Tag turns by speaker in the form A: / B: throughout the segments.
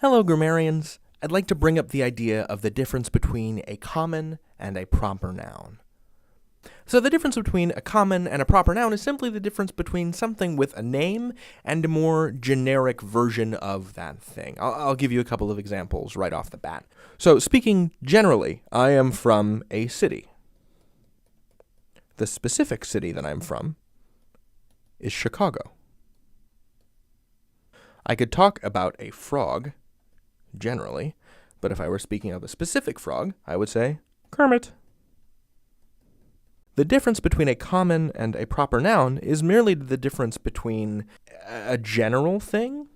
A: Hello, grammarians. I'd like to bring up the idea of the difference between a common and a proper noun. So the difference between a common and a proper noun is simply the difference between something with a name and a more generic version of that thing. I'll give you a couple of examples right off the bat. So speaking generally, I am from a city. The specific city that I'm from is Chicago. I could talk about a frog generally, but if I were speaking of a specific frog, I would say Kermit. The difference between a common and a proper noun is merely the difference between a general thing,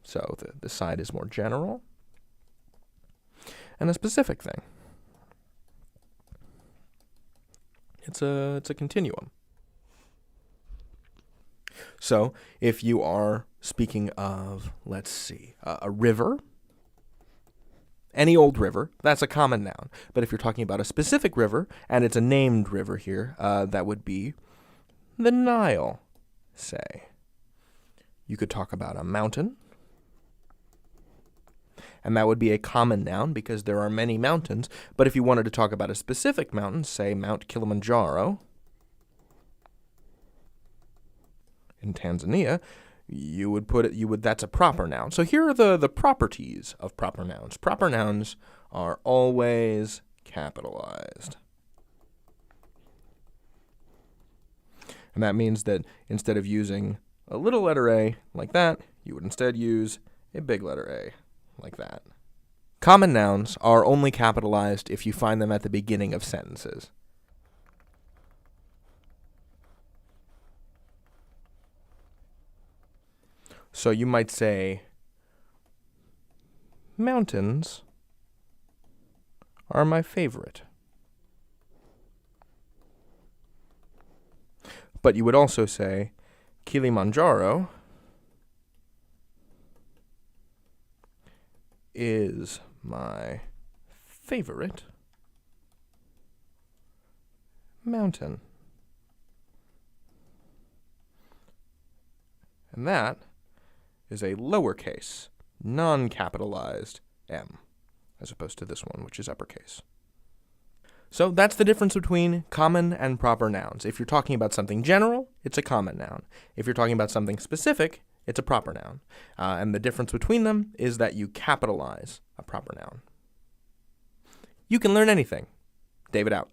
A: so the side is more general, and a specific thing. It's a continuum. So if you are speaking of, let's see, a river, any old river, that's a common noun. But if you're talking about a specific river, and it's a named river here, that would be the Nile, say. You could talk about a mountain, and that would be a common noun because there are many mountains. But if you wanted to talk about a specific mountain, say Mount Kilimanjaro in Tanzania, that's a proper noun. So here are the properties of proper nouns. Proper nouns are always capitalized. And that means that instead of using a little letter A like that, you would instead use a big letter A like that. Common nouns are only capitalized if you find them at the beginning of sentences. So you might say, mountains are my favorite. But you would also say, Kilimanjaro is my favorite mountain. And that is a lowercase, non-capitalized m, as opposed to this one, which is uppercase. So that's the difference between common and proper nouns. If you're talking about something general, it's a common noun. If you're talking about something specific, it's a proper noun. And the difference between them is that you capitalize a proper noun. You can learn anything. David out.